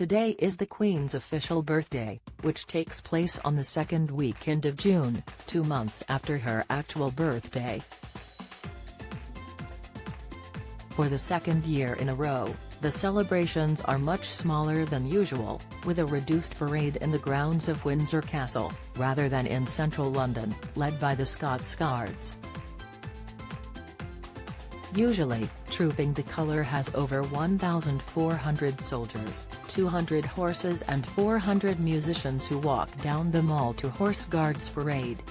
Today is the Queen's official birthday, which takes place on the second weekend of June, 2 months after her actual birthday. For the second year in a row, the celebrations are much smaller than usual, with a reduced parade in the grounds of Windsor Castle, rather than in central London, led by the Scots Guards. Usually, Trooping the Colour has over 1,400 soldiers, 200 horses and 400 musicians who walk down the Mall to Horse Guards Parade.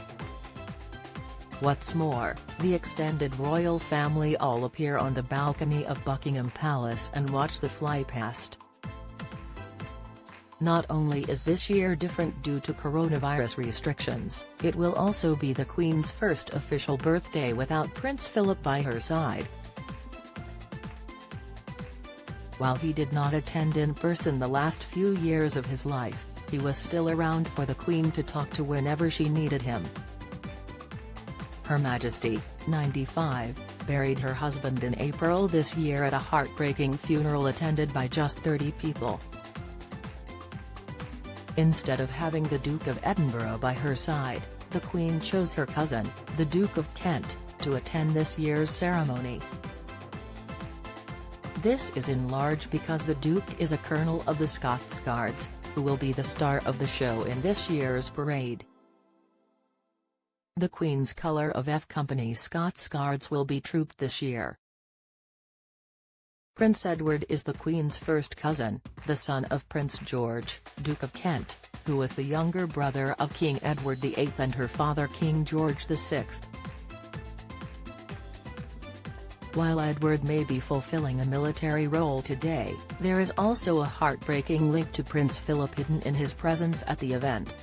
What's more, the extended royal family all appear on the balcony of Buckingham Palace and watch the flypast. Not only is this year different due to coronavirus restrictions, it will also be the Queen's first official birthday without Prince Philip by her side. While he did not attend in person the last few years of his life, he was still around for the Queen to talk to whenever she needed him. Her Majesty, 95, buried her husband in April this year at a heartbreaking funeral attended by just 30 people. Instead of having the Duke of Edinburgh by her side, the Queen chose her cousin, the Duke of Kent, to attend this year's ceremony. This is in large because the Duke is a colonel of the Scots Guards, who will be the star of the show in this year's parade. The Queen's colour of accompany Scots Guards will be trooped this year. Prince Edward is the Queen's first cousin, the son of Prince George, Duke of Kent, who was the younger brother of King Edward VIII and her father King George VI. While Edward may be fulfilling a military role today, there is also a heartbreaking link to Prince Philip hidden in his presence at the event.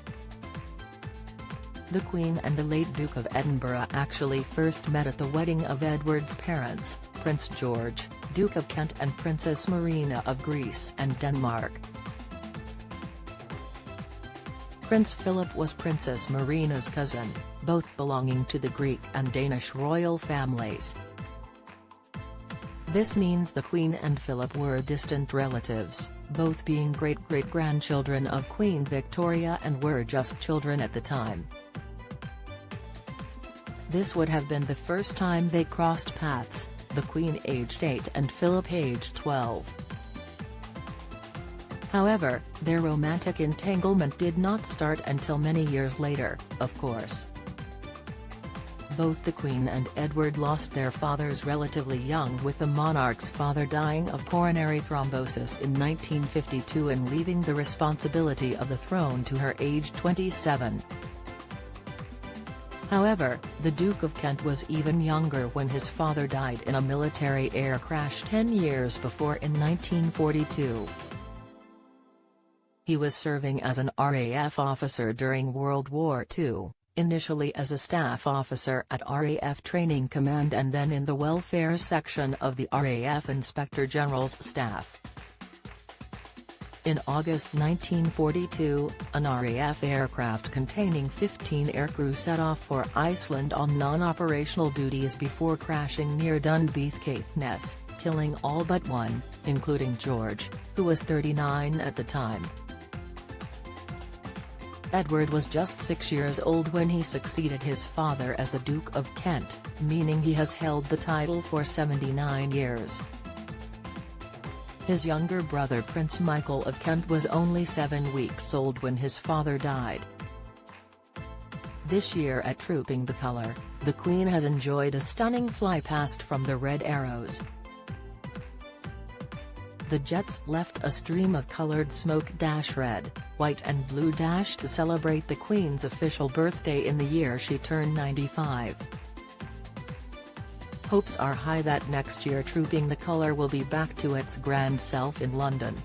The Queen and the late Duke of Edinburgh actually first met at the wedding of Edward's parents, Prince George, Duke of Kent and Princess Marina of Greece and Denmark. Prince Philip was Princess Marina's cousin, both belonging to the Greek and Danish royal families. This means the Queen and Philip were distant relatives, both being great-great-grandchildren of Queen Victoria and were just children at the time. This would have been the first time they crossed paths, the Queen aged 8 and Philip aged 12. However, their romantic entanglement did not start until many years later, of course. Both the Queen and Edward lost their fathers relatively young, with the monarch's father dying of coronary thrombosis in 1952 and leaving the responsibility of the throne to her aged 27. However, the Duke of Kent was even younger when his father died in a military air crash 10 years before in 1942. He was serving as an RAF officer during World War II, initially as a staff officer at RAF Training Command and then in the welfare section of the RAF Inspector General's staff. In August 1942, an RAF aircraft containing 15 aircrew set off for Iceland on non-operational duties before crashing near Dunbeath Caithness, killing all but one, including George, who was 39 at the time. Edward was just 6 years old when he succeeded his father as the Duke of Kent, meaning he has held the title for 79 years. His younger brother Prince Michael of Kent was only 7 weeks old when his father died. This year at Trooping the Colour, the Queen has enjoyed a stunning flypast from the Red Arrows. The jets left a stream of coloured smoke red, white and blue to celebrate the Queen's official birthday in the year she turned 95. Hopes are high that next year Trooping the Colour will be back to its grand self in London.